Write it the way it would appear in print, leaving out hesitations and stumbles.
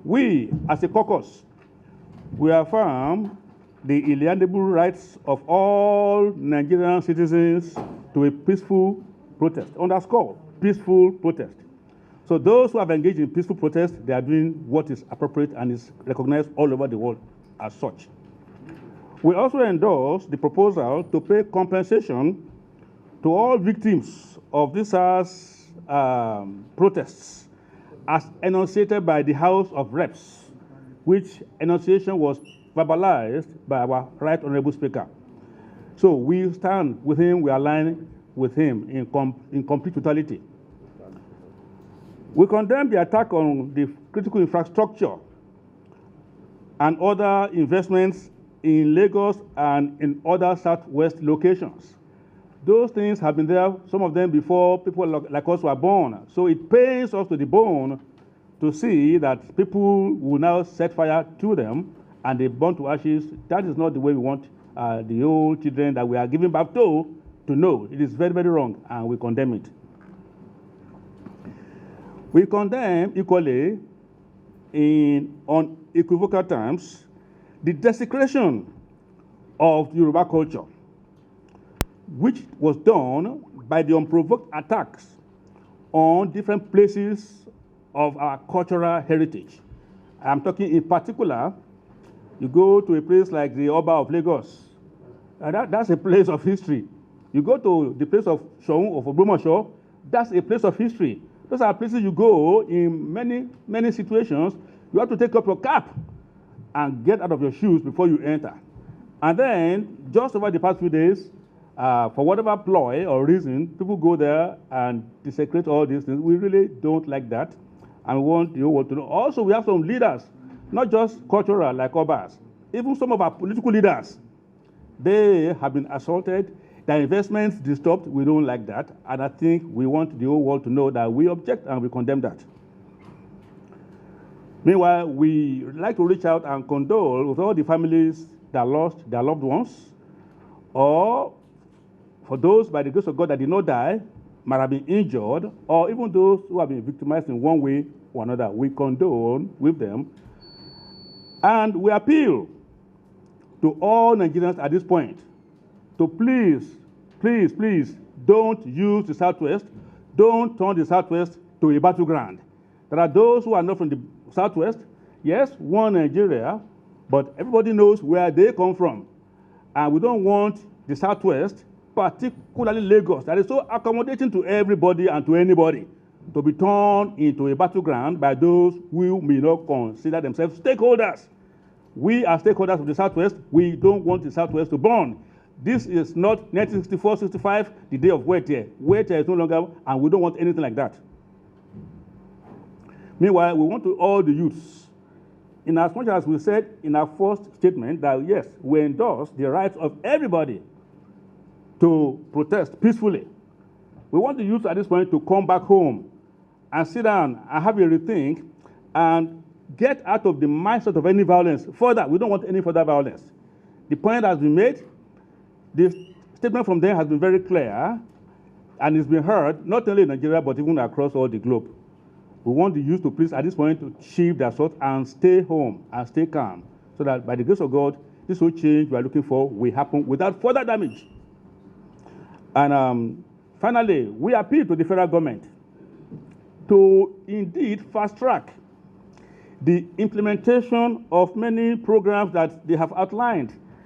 We, as a caucus, we affirm the inalienable rights of all Nigerian citizens to a peaceful protest. Underscore, peaceful protest. So those who have engaged in peaceful protest, they are doing what is appropriate and is recognized all over the world as such. We also endorse the proposal to pay compensation to all victims of these SARS protests as enunciated by the House of Reps, which enunciation was verbalized by our Right Honorable Speaker. So we stand with him, we align with him in complete totality. We condemn the attack on the critical infrastructure and other investments in Lagos and in other southwest locations. Those things have been there, some of them before people like us were born. So it pains us to the bone to see that people will now set fire to them and they burn to ashes. That is not the way we want the old children that we are giving back to know. It is very, very wrong, and we condemn it. We condemn equally, in unequivocal terms, the desecration of Yoruba culture, which was done by the unprovoked attacks on different places of our cultural heritage. I'm talking in particular, you go to a place like the Oba of Lagos, and that's a place of history. You go to the place of Shoun of Ogbomosho, that's a place of history. Those are places you go in many, many situations. You have to take up your cap and get out of your shoes before you enter. And then, just over the past few days, for whatever ploy or reason, people go there and desecrate all these things. We really don't like that, and we want you all to know. Also, we have some leaders, not just cultural like Obas, even some of our political leaders, they have been assaulted, their investments disturbed. We don't like that, and I think we want the whole world to know that we object and we condemn that. Meanwhile, we like to reach out and condole with all the families that lost their loved ones, or for those, by the grace of God, that did not die, might have been injured, or even those who have been victimized in one way or another. We condole with them. And we appeal to all Nigerians at this point to please, please, please don't use the Southwest, don't turn the Southwest to a battleground. There are those who are not from the Southwest, yes, one Nigeria, but everybody knows where they come from. And we don't want the Southwest, particularly Lagos, that is so accommodating to everybody and to anybody, to be turned into a battleground by those who may not consider themselves stakeholders. We are stakeholders of the Southwest. We don't want the Southwest to burn. This is not 1964-65, the day of Wete. Wete is no longer, and we don't want anything like that. Meanwhile, we want to all the youths, in as much as we said in our first statement that yes, we endorse the rights of everybody to protest peacefully. We want the youth at this point to come back home and sit down and have a rethink and get out of the mindset of any violence further. We don't want any further violence. The point has been made. The statement from them has been very clear, and it's been heard not only in Nigeria but even across all the globe. We want the youth to please at this point to sheathe their swords and stay home and stay calm, so that by the grace of God, this whole change we are looking for will happen without further damage. And finally, we appeal to the federal government to indeed fast-track the implementation of many programs that they have outlined